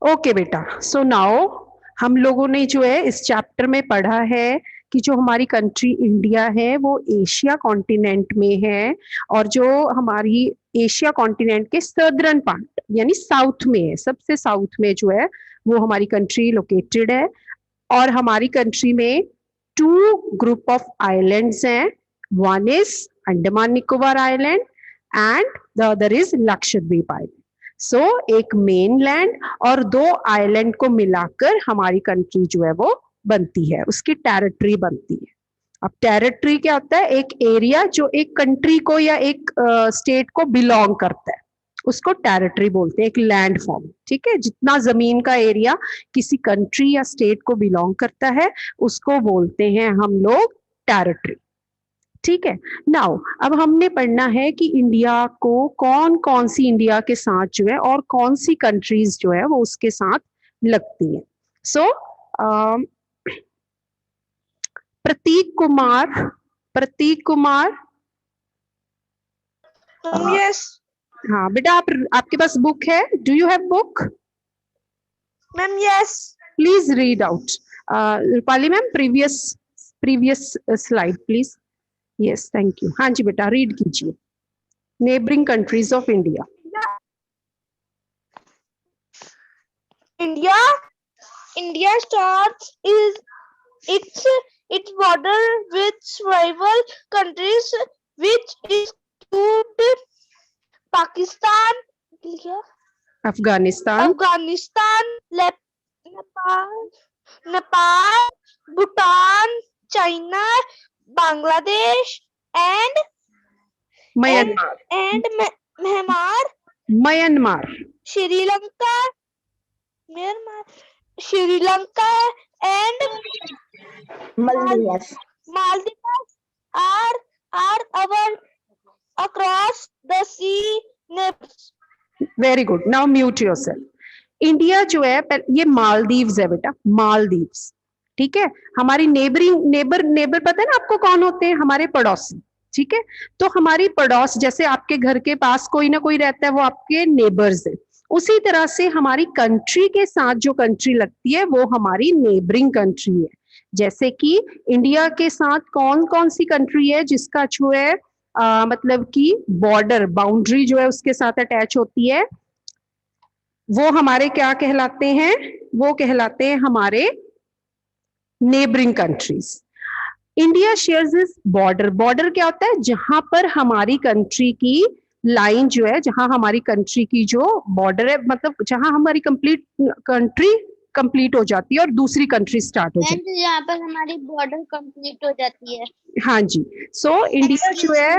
Okay बेटा, so now हम लोगों ने जो है इस चैप्टर में पढ़ा है कि जो हमारी कंट्री इंडिया है वो एशिया कॉन्टिनेंट में है, और जो हमारी एशिया कॉन्टिनेंट के सदर्न पार्ट यानी साउथ में है, सबसे साउथ में जो है वो हमारी कंट्री लोकेटेड है। और हमारी कंट्री में टू ग्रुप ऑफ आइलैंड्स हैं, one is Andaman Nicobar island and the other is Lakshadweep island. So एक मेन लैंड और दो आइलैंड को मिलाकर हमारी कंट्री जो है वो बनती है, उसकी टेरिटरी बनती है। अब टेरिटरी क्या होता है? एक एरिया जो एक कंट्री को या एक स्टेट को बिलोंग करता है, उसको टेरिटरी बोलते हैं, एक लैंड फॉर्म। ठीक है, जितना जमीन का एरिया किसी कंट्री या स्टेट को बिलोंग करता है उसको बोलते हैं हम लोग टेरिटरी। ठीक है, नाउ अब हमने पढ़ना है कि इंडिया को कौन कौन सी इंडिया के साथ जो है और कौन सी कंट्रीज जो है वो उसके साथ लगती हैं। सो प्रतीक कुमार, प्रतीक कुमार, यस हाँ बेटा, आपके पास बुक है? Do you have book? Ma'am yes please read out. Rupali ma'am, previous slide please. Yes, thank you. हाँ जी बेटा, रीड कीजिए। Neighbouring countries of India. India starts its border with rival countries which include Pakistan, Afghanistan, Nepal, Bhutan, China, Bangladesh, and Myanmar, Myanmar, Sri Lanka, and Maldives are our across the sea neighbors. Very good, now mute yourself. India जो है ये मालदीव्स है बेटा, मालदीव्स। ठीक है, हमारी neighbour पता है ना आपको कौन होते हैं? हमारे पड़ोसी। ठीक है, तो हमारी पड़ोस, जैसे आपके घर के पास कोई ना कोई रहता है वो आपके नेबर्स है, उसी तरह से हमारी कंट्री के साथ जो कंट्री लगती है वो हमारी नेबरिंग कंट्री है। जैसे कि इंडिया के साथ कौन कौन सी कंट्री है जिसका जो है मतलब कि बॉर्डर बाउंड्री जो है उसके साथ अटैच होती है, वो हमारे क्या कहलाते हैं? वो कहलाते हैं हमारे neighbouring countries. India shares is border. Border क्या होता है? जहां पर हमारी कंट्री की लाइन जो है, जहां हमारी कंट्री की जो बॉर्डर है, मतलब जहां हमारी कंट्री कंप्लीट हो जाती है और दूसरी कंट्री स्टार्ट हो जाती है, यहाँ पर हमारी बॉर्डर कंप्लीट हो जाती है। हाँ जी। सो इंडिया जो है,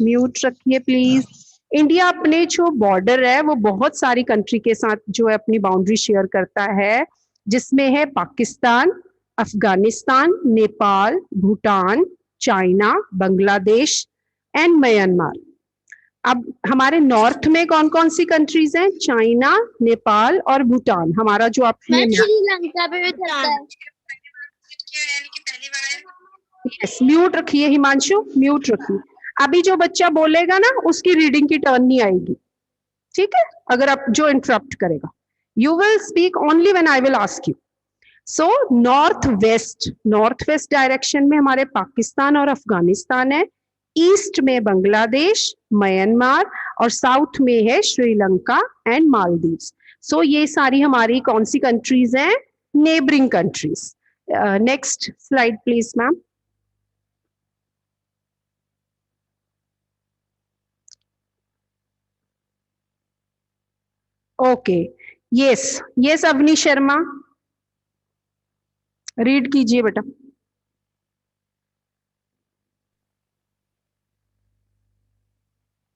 म्यूट रखिए प्लीज। इंडिया अपने जो बॉर्डर है वो बहुत सारी कंट्री के साथ जो है अपनी बाउंड्री शेयर करता है, जिसमें है Pakistan, Afghanistan, Nepal, Bhutan, China, Bangladesh and Myanmar. अब हमारे नॉर्थ में कौन कौन सी कंट्रीज हैं? चाइना, नेपाल और भूटान। हमारा जो आपने श्रीलंका पे भी चलता है। यस, म्यूट रखिए हिमांशु, म्यूट रखिए। अभी जो बच्चा बोलेगा ना उसकी रीडिंग की टर्न नहीं आएगी, ठीक है? अगर आप जो इंटरप्ट करेगा, you will speak only when I will ask you. So north west direction में हमारे पाकिस्तान और अफगानिस्तान है, ईस्ट में बांग्लादेश, म्यांमार, और साउथ में है श्रीलंका एंड मालदीव्स। सो ये सारी हमारी कौन सी कंट्रीज हैं? Neighbouring countries. Next slide please ma'am. Okay, yes Avni Sharma, read कीजिए बेटा।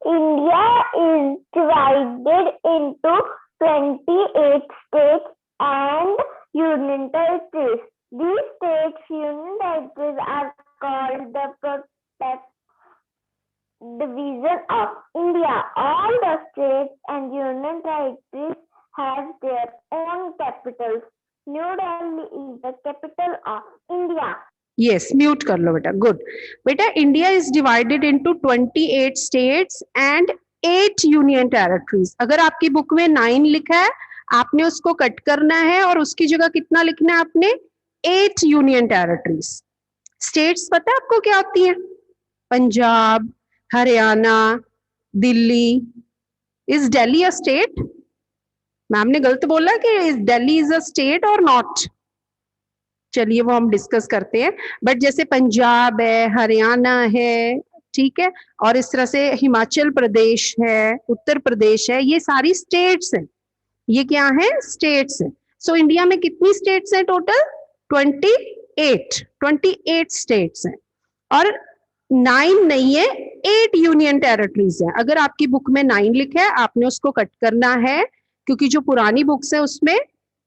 India is divided into 28 states and union territories. These states union territories are called the protected division of India. All the states and union territories have their own capitals. New Delhi is the capital of India. Yes, mute कर लो बेटा। Good बेटा, India is divided into 28 states and 8 union territories. अगर आपकी book में 9 लिखा है आपने उसको कट करना है और उसकी जगह कितना लिखना है आपने, 8 यूनियन टेरिटरीज। स्टेट्स पता है आपको क्या होती हैं? Punjab, Haryana, Delhi. Is Delhi a state? Ma'am ने गलत बोला कि दिल्ली इज अ स्टेट और नॉट? चलिए वो हम डिस्कस करते हैं। बट जैसे पंजाब है, हरियाणा है, ठीक है, और इस तरह से हिमाचल प्रदेश है, उत्तर प्रदेश है, ये सारी स्टेट्स हैं। ये क्या है? स्टेट्स है। सो इंडिया में कितनी स्टेट्स हैं टोटल? 28 स्टेट्स हैं। और 9 नहीं है, 8 यूनियन टेरिटरीज है। अगर आपकी बुक में 9 लिखा है, आपने उसको कट करना है, क्योंकि जो पुरानी बुक्स है उसमें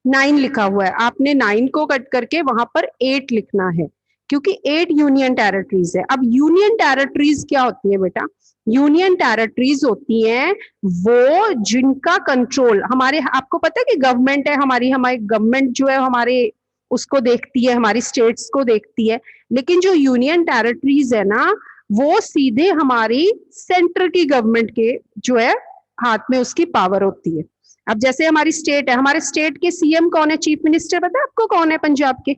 9 लिखा हुआ है। आपने 9 को कट करके वहां पर 8 लिखना है, क्योंकि 8 यूनियन टेरिटरीज है। अब यूनियन टेरिटरीज क्या होती है बेटा? यूनियन टेरिटरीज होती हैं वो जिनका कंट्रोल हमारे, आपको पता है कि गवर्नमेंट है हमारी, हमारी गवर्नमेंट जो है हमारे उसको देखती है, हमारी स्टेट्स को देखती है। लेकिन जो यूनियन टेरिटरीज है ना, वो सीधे हमारी सेंटर की गवर्नमेंट के जो है हाथ में उसकी पावर होती है। अब जैसे हमारी स्टेट है, हमारे स्टेट के सीएम कौन है, चीफ मिनिस्टर पता है आपको कौन है पंजाब के?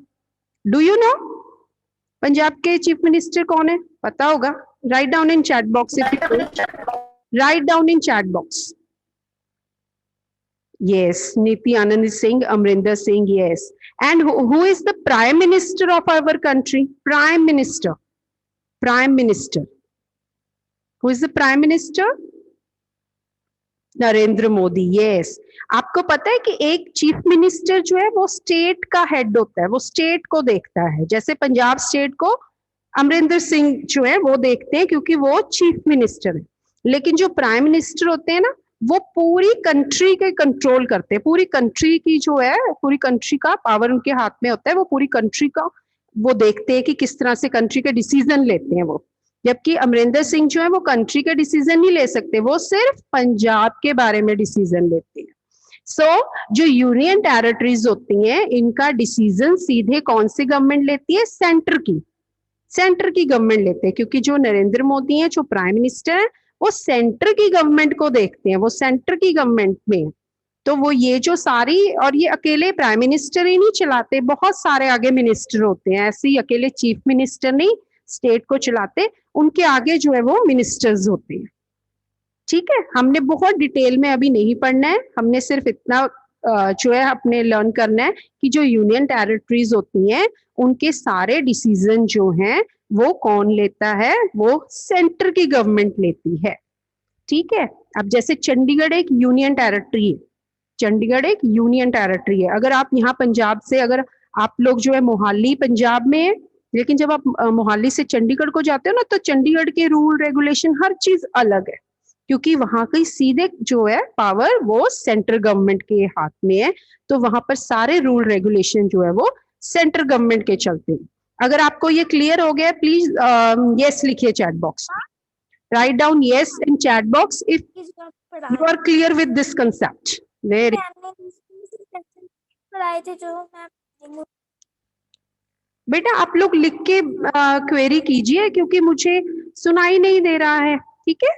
डू यू नो पंजाब के चीफ मिनिस्टर कौन है? पता होगा। Write down in chat box if you write down in chat box. Yes, Niti Anand Singh, Amrinder Singh, yes. And who is the Prime Minister of our country? Prime Minister. Prime Minister. Who is the Prime Minister? Narendra Modi, yes. आपको पता है कि एक chief minister जो है वो state का head होता है, वो स्टेट को देखता है। जैसे पंजाब स्टेट को अमरिंदर सिंह जो है वो देखते हैं, क्योंकि वो चीफ मिनिस्टर है। लेकिन जो प्राइम मिनिस्टर होते हैं ना, वो पूरी कंट्री के कंट्रोल करते हैं। पूरी कंट्री की जो है, पूरी कंट्री का पावर उनके हाथ में होता है। वो पूरी कंट्री का वो देखते हैं कि किस तरह से कंट्री के डिसीजन लेते हैं वो। जबकि अमरिंदर सिंह जो है वो कंट्री के डिसीजन नहीं ले सकते, वो सिर्फ पंजाब के बारे में डिसीजन लेते हैं। सो जो यूनियन टेरिटरीज होती हैं, इनका डिसीजन सीधे कौन सी गवर्नमेंट लेती है? सेंटर की। सेंटर की गवर्नमेंट लेते हैं, क्योंकि जो नरेंद्र मोदी है, जो प्राइम मिनिस्टर है, वो सेंटर की गवर्नमेंट को देखते हैं, वो सेंटर की गवर्नमेंट में। तो वो ये जो सारी, और ये अकेले प्राइम मिनिस्टर ही नहीं चलाते, बहुत सारे आगे मिनिस्टर होते हैं। ऐसे ही अकेले चीफ मिनिस्टर नहीं स्टेट को चलाते, उनके आगे जो है वो मिनिस्टर्स होते हैं। ठीक है, हमने बहुत डिटेल में अभी नहीं पढ़ना है, हमने सिर्फ इतना जो है अपने लर्न करना है कि जो यूनियन टेरिटरीज होती हैं, उनके सारे डिसीजन जो हैं वो कौन लेता है? वो सेंटर की गवर्नमेंट लेती है। ठीक है, अब जैसे चंडीगढ़ एक यूनियन टेरिटरी है, चंडीगढ़ एक यूनियन टेरिटरी है। अगर आप यहाँ पंजाब से, अगर आप लोग जो है मोहाली पंजाब में है, लेकिन जब आप मोहाली से चंडीगढ़ को जाते हो ना, तो चंडीगढ़ के रूल रेगुलेशन हर चीज अलग है, क्योंकि वहां की सीधे जो है पावर वो सेंट्रल गवर्नमेंट के हाथ में है। तो वहां पर सारे रूल रेगुलेशन जो है वो सेंट्रल गवर्नमेंट के चलते हैं। अगर आपको ये क्लियर हो गया, प्लीज यस लिखिए चैट बॉक्स में। Write down yes in chat box if you are clear with this concept. Very पढ़ाए थे जो मैम। बेटा आप लोग लिख के क्वेरी कीजिए, क्योंकि मुझे सुनाई नहीं दे रहा है। ठीक है,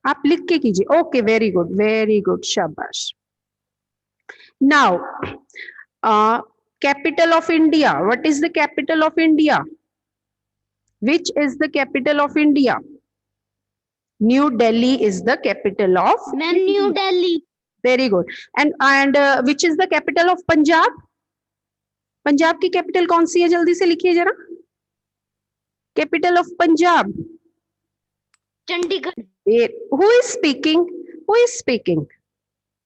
आप लिख के कीजिए। ओके, वेरी गुड, शाबाश। Now capital of India, what is the capital of India? Which is the capital of India? New Delhi is the capital of, ma'am new Delhi. Very good. And which is the capital of Punjab? Punjab की capital कौन सी है? जल्दी से लिखिए जरा, capital of Punjab. Chandigarh. Who is speaking? Who is speaking?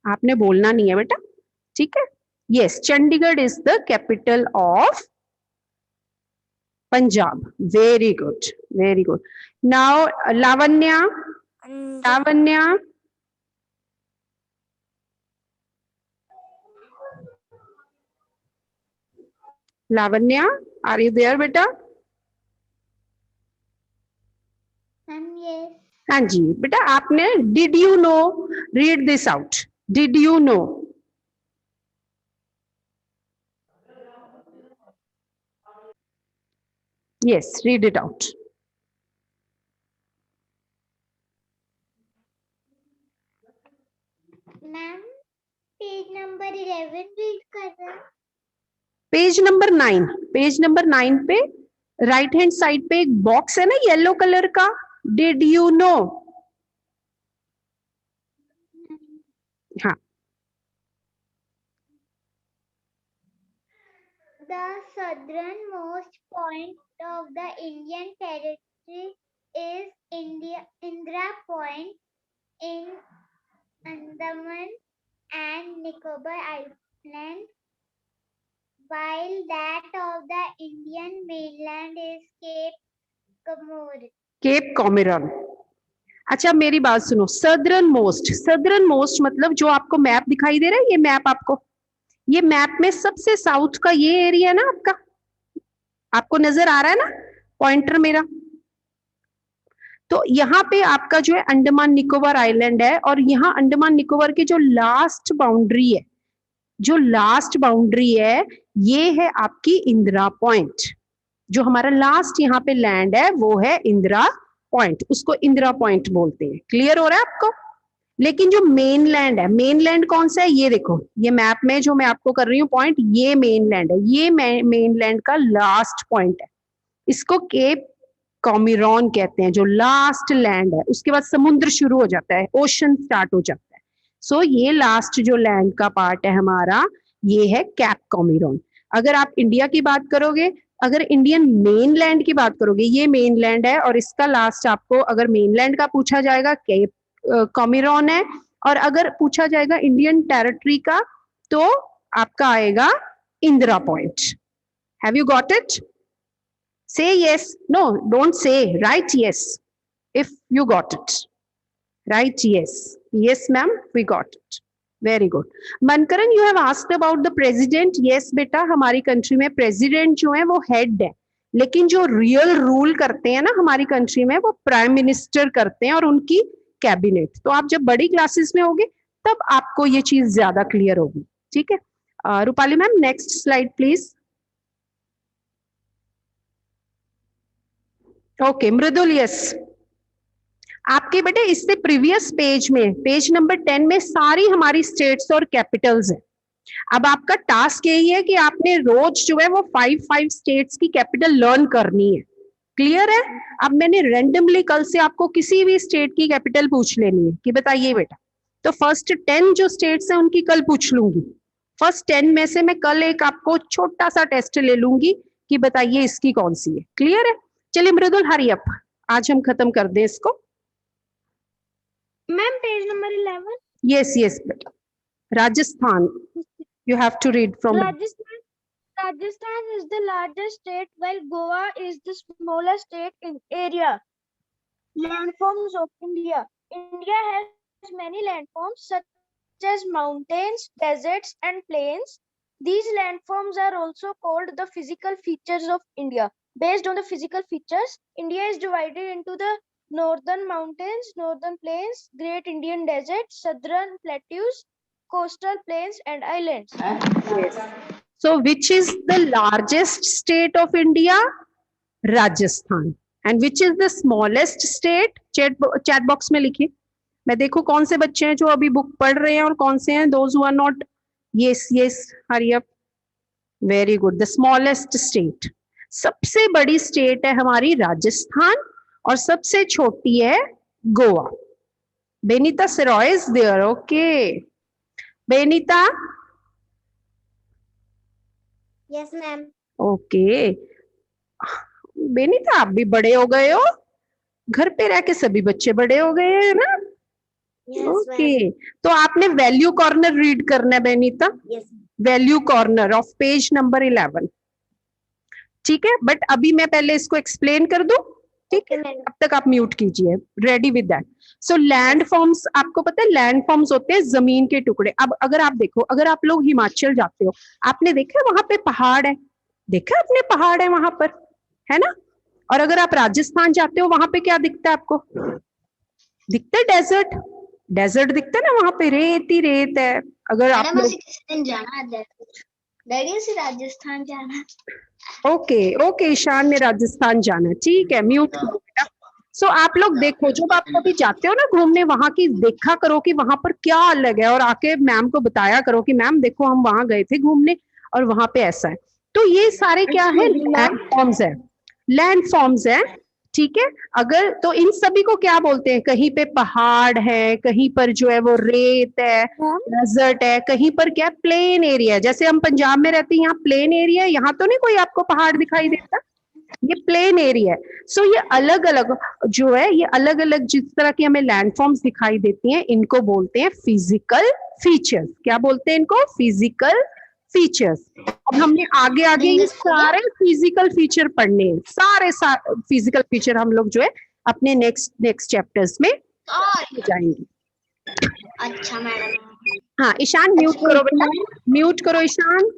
आपने बोलना नहीं है बेटा, ठीक है। Yes, Chandigarh is the capital of Punjab. Very good. Now Lavanya, Lavanya, Lavanya, are you there बेटा? हाँ जी बेटा, आपने did you know, read this out, did you know? Yes, read it out. Ma'am, page number 11 read कर रहा है। पेज नंबर 9, पेज नंबर 9 पे right hand side पे एक बॉक्स है ना येलो कलर का, डिड यू नो? हाँ, The southernmost point of the Indian territory is Indira Point in Andaman and Nicobar Island, while that of the Indian mainland is Cape Comorin. Cape Comorin. अच्छा मेरी बात सुनो, southern most, southern most मतलब जो आपको map दिखाई दे रहा है, ये मैप आपको, ये मैप में सबसे साउथ का ये एरिया है ना आपका, आपको नजर आ रहा है ना पॉइंटर मेरा? तो यहाँ पे आपका जो है अंडमान निकोबार आइलैंड है, और यहाँ अंडमान निकोबार की जो लास्ट बाउंड्री है, जो लास्ट बाउंड्री है, ये है आपकी इंदिरा पॉइंट। जो हमारा लास्ट यहाँ पे लैंड है वो है इंदिरा पॉइंट, उसको इंदिरा पॉइंट बोलते हैं। क्लियर हो रहा है आपको? लेकिन जो मेन लैंड है, मेन लैंड कौन सा है, ये देखो, ये मैप में जो मैं आपको कर रही हूँ पॉइंट, ये मेन लैंड है, ये मेन लैंड का लास्ट पॉइंट है, इसको केप कॉमिरॉन कहते हैं, जो लास्ट लैंड है। उसके बाद समुद्र शुरू हो जाता है, ओशन स्टार्ट हो जाता है। सो ये लास्ट जो लैंड का पार्ट है हमारा, ये है कैप कॉमिरॉन। अगर आप इंडिया की बात करोगे, अगर इंडियन मेन लैंड की बात करोगे, ये मेन लैंड है, और इसका लास्ट आपको अगर मेन लैंड का पूछा जाएगा केप कॉमिरॉन है, और अगर पूछा जाएगा इंडियन टेरिटरी का तो आपका आएगा Indira point. Have you got it? Say yes. No, don't say. Write yes if you got it. Write yes. Yes, ma'am, we got it. Very good. Mankaran, you have asked about the president. Yes, बेटा, हमारी country में president जो है वो head है, लेकिन जो real rule करते हैं ना हमारी कंट्री में, वो प्राइम मिनिस्टर करते हैं और उनकी कैबिनेट। तो आप जब बड़ी क्लासेस में होगे तब आपको ये चीज ज्यादा क्लियर होगी। ठीक है Rupali ma'am, next slide please. Okay Mridul, yes, आपके बेटे इससे प्रीवियस पेज में, पेज नंबर 10 में सारी हमारी स्टेट्स और कैपिटल्स है। अब आपका टास्क यही है कि आपने रोज जो है वो 5 स्टेट्स की कैपिटल लर्न करनी है। क्लियर है? अब मैंने रैंडमली कल से आपको किसी भी स्टेट की कैपिटल पूछ लेनी है कि बताइए बेटा, तो फर्स्ट 10 जो स्टेट्स हैं उनकी कल पूछ लूंगी। फर्स्ट 10 में से मैं कल एक आपको छोटा सा टेस्ट ले लूंगी कि बताइए इसकी कौन सी है। क्लियर है? चलिए मृदुल, हरी अप, आज हम खत्म कर दें इसको। Ma'am page number 11। Yes yes बेटा, Rajasthan, you have to read from Rajasthan is the largest state, while Goa is the smallest state in area. Landforms of India. India has many landforms such as mountains, deserts, and plains. These landforms are also called the physical features of India. Based on the physical features, India is divided into the northern mountains, northern plains, Great Indian Desert, southern plateaus, coastal plains, and islands. yes. So which is the largest state of India? Rajasthan. And which is the smallest state? Chat box में लिखिए, मैं देखूं कौन से बच्चे हैं जो अभी बुक पढ़ रहे हैं और कौन से हैं those who are not. Yes yes, hurry up. Very good. The smallest state, सबसे बड़ी स्टेट है हमारी राजस्थान, और सबसे छोटी है Goa. Benita Siroy is there. Okay Benita. Yes ma'am. Okay Benita, आप भी बड़े हो गए हो, घर पे रह के सभी बच्चे बड़े हो गए हैं ना? ओके तो आपने वैल्यू कॉर्नर रीड करना है Benita. Value corner of page number 11। ठीक है, बट अभी मैं पहले इसको एक्सप्लेन कर दूं। ठीक है, अब तक आप म्यूट कीजिए। Ready with that. So land forms, आपको पता है लैंड फॉर्म्स होते हैं जमीन के टुकड़े। अब अगर आप देखो, अगर आप लोग हिमाचल जाते हो, आपने देखा वहां पे पहाड़ है, देखा आपने पहाड़ है वहां पर, है ना? और अगर आप राजस्थान जाते हो, वहां पे क्या दिखता है आपको? दिखता है डेजर्ट, डेजर्ट दिखता है ना, वहां पे रेत ही रेत है। अगर आप लोग जाना डैडी से राजस्थान जाना। ओके ओके ईशान ने राजस्थान जाना, ठीक है, म्यूट करो बेटा। सो आप लोग देखो, जब आप कभी जाते हो ना घूमने, वहां की देखा करो कि वहां पर क्या अलग है, और आके मैम को बताया करो कि मैम देखो हम वहां गए थे घूमने और वहां पे ऐसा है। तो ये सारे क्या है, Excuse me, ma'am. Land forms है, लैंड फॉर्म्स है, ठीक है। अगर तो इन सभी को क्या बोलते हैं, कहीं पे पहाड़ है, कहीं पर जो है वो रेत है, Ma'am. डेजर्ट है, कहीं पर क्या प्लेन एरिया है, जैसे हम पंजाब में रहते हैं यहाँ प्लेन एरिया है, यहाँ तो नहीं कोई आपको पहाड़ दिखाई देता, ये प्लेन एरिया है। सो ये अलग अलग जो है, ये अलग अलग जिस तरह की हमें लैंडफॉर्म्स दिखाई देती हैं, इनको बोलते हैं फिजिकल फीचर्स। क्या बोलते हैं इनको, फिजिकल फीचर्स। अब हमने आगे आगे ये सारे फिजिकल फीचर पढ़ने हैं, सारे फिजिकल फीचर हम लोग जो है अपने नेक्स्ट चैप्टर्स में जाएंगे। अच्छा मैडम। हाँ ईशान म्यूट करो बेटा, म्यूट करो ईशान।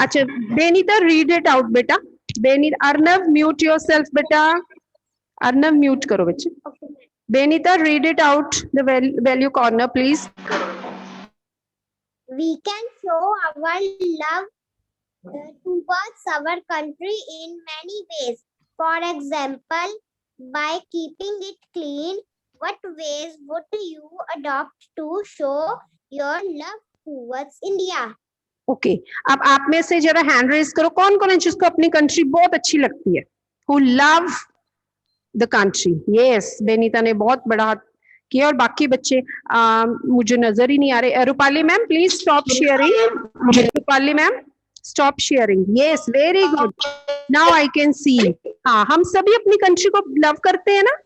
अच्छा बेनीता रीड इट आउट बेटा, बेनीता। अर्नव म्यूट योरसेल्फ बेटा, अर्नव म्यूट करो बच्चे। Benita read it out the value corner please. We can show our love towards our country in many ways. For example, by keeping it clean. What ways would you adopt to show your love towards India? Okay अब आप में से जरा hand raise करो, कौन कौन है जिसको अपनी कंट्री बहुत अच्छी लगती है, who love the country. Yes Benita ने बहुत बड़ा हाथ किया, और बाकी बच्चे मुझे नजर ही नहीं आ रहे। Rupali ma'am please stop sharing, Rupali ma'am stop sharing. Yes very good, now I can see. हाँ हम सभी अपनी कंट्री को लव करते हैं ना,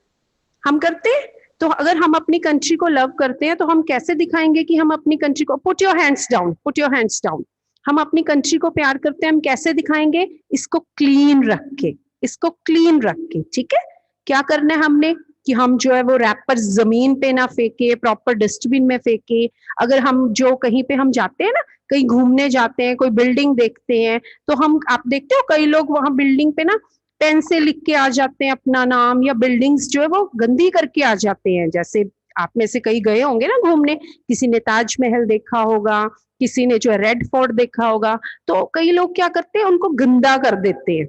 हम करते हैं। तो अगर हम अपनी कंट्री को लव करते हैं तो हम कैसे दिखाएंगे कि हम अपनी कंट्री को, put your hands down, put your hands down. हम अपनी कंट्री को प्यार करते हैं, हम कैसे दिखाएंगे, इसको क्लीन रख के, इसको क्लीन रख के, ठीक है। क्या करना है हमने कि हम जो है वो रैपर जमीन पे ना फेंके, प्रॉपर डस्टबिन में फेंके। अगर हम जो कहीं पे हम जाते हैं ना, कहीं घूमने जाते हैं, कोई बिल्डिंग देखते हैं, तो हम, आप देखते हो कई लोग वहां बिल्डिंग पे ना पेन से लिख के आ जाते हैं अपना नाम, या बिल्डिंग्स जो है वो गंदी करके आ जाते हैं। जैसे आप में से कई गए होंगे ना घूमने, किसी ने ताजमहल देखा होगा, किसी ने जो है रेड फोर्ट देखा होगा, तो कई लोग क्या करते हैं, उनको गंदा कर देते हैं।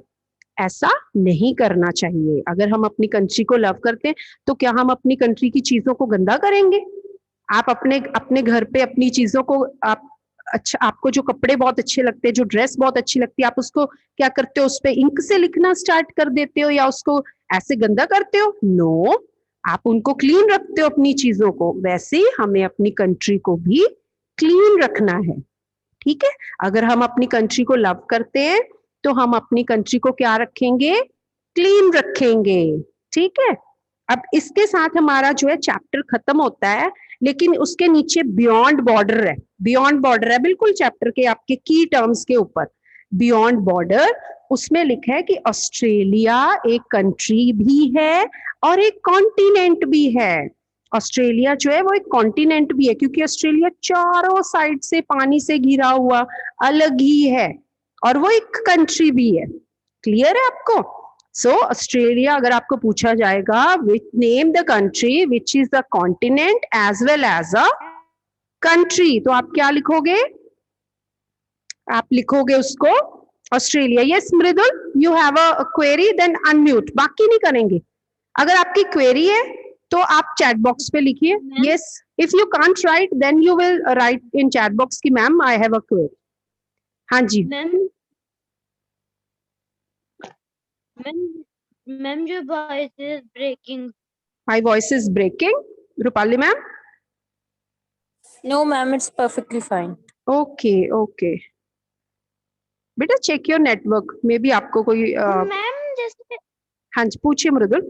ऐसा नहीं करना चाहिए। अगर हम अपनी कंट्री को लव करते हैं तो क्या हम अपनी कंट्री की चीजों को गंदा करेंगे? आप अपने अपने घर पे अपनी चीजों को, आप अच्छा, आपको जो कपड़े बहुत अच्छे लगते हैं, जो ड्रेस बहुत अच्छी लगती है, आप उसको क्या करते हो, उस पे इंक से लिखना स्टार्ट कर देते हो, या उसको ऐसे गंदा करते हो? नो, आप उनको क्लीन रखते हो अपनी चीजों को। वैसे ही हमें अपनी कंट्री को भी क्लीन रखना है, ठीक है। अगर हम अपनी कंट्री को लव करते हैं तो हम अपनी कंट्री को क्या रखेंगे, क्लीन रखेंगे, ठीक है। अब इसके साथ हमारा जो है चैप्टर खत्म होता है, लेकिन उसके नीचे बियॉन्ड बॉर्डर है, बियॉन्ड बॉर्डर है बिल्कुल चैप्टर के आपके की टर्म्स के ऊपर। बियॉन्ड बॉर्डर, उसमें लिखा है कि ऑस्ट्रेलिया एक कंट्री भी है और एक कॉन्टिनेंट भी है। ऑस्ट्रेलिया जो है वो एक कॉन्टिनेंट भी है, क्योंकि ऑस्ट्रेलिया चारों साइड से पानी से घिरा हुआ अलग ही है, और वो एक कंट्री भी है। क्लियर है आपको? सो ऑस्ट्रेलिया, अगर आपको पूछा जाएगा name the country which is the continent as well as a country, तो आप क्या लिखोगे? आप लिखोगे उसको Australia. Yes Mridul, you have a query, then unmute, बाकी नहीं करेंगे। अगर आपकी क्वेरी है तो आप चैट बॉक्स पे लिखिए। Yes, if you can't write then you will write in chat box की ma'am I have a query. हाँ जी ma'am your voice is breaking. My voice is breaking. Rupali ma'am No, ma'am, it's perfectly fine. Okay okay बेटा, check your network, maybe आपको कोई ma'am जैसे हाँ जी पूछिए मृदुल।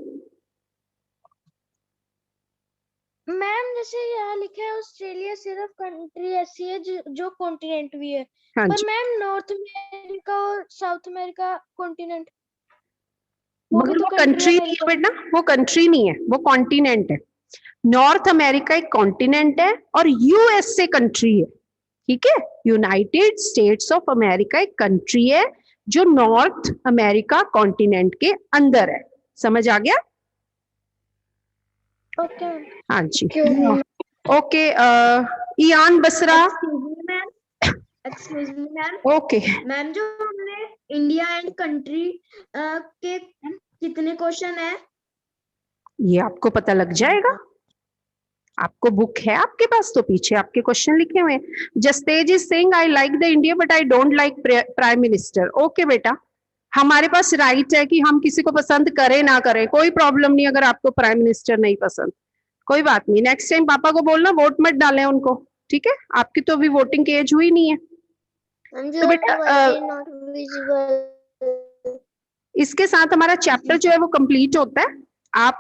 Ma'am जैसे यहाँ लिखा है ऑस्ट्रेलिया सिर्फ कंट्री ऐसी है जो कॉन्टिनेंट भी है, हाँ पर जी, मैम नॉर्थ अमेरिका और साउथ अमेरिका कॉन्टिनेंट, वो भी मगर तो वो कंट्री कंट्री नहीं है बेटा, वो कंट्री नहीं है, वो कॉन्टिनेंट है। नॉर्थ अमेरिका एक कॉन्टिनेंट है और यूएसए कंट्री है, ठीक है। यूनाइटेड स्टेट्स ऑफ अमेरिका एक कंट्री है जो नॉर्थ अमेरिका कॉन्टिनेंट के अंदर है। समझ आ गया? ओके हाँ जी okay. Ian Basra, excuse me ma'am, okay ma'am जो हमने इंडिया एंड कंट्री के कितने क्वेश्चन है? ये आपको पता लग जाएगा। आपको बुक है आपके पास, तो पीछे आपके क्वेश्चन लिखे हुए हैं। Jastej is saying I like the India but I don't like prime minister. Okay बेटा, हमारे पास राइट है कि हम किसी को पसंद करें ना करें, कोई प्रॉब्लम नहीं अगर आपको प्राइम मिनिस्टर नहीं पसंद, कोई बात नहीं। नेक्स्ट टाइम पापा को बोलना वोट मत डालें उनको, ठीक है? आपकी तो अभी वोटिंग की एज हुई नहीं है। तो बेटा इसके साथ हमारा चैप्टर जो है वो कंप्लीट होता है। आप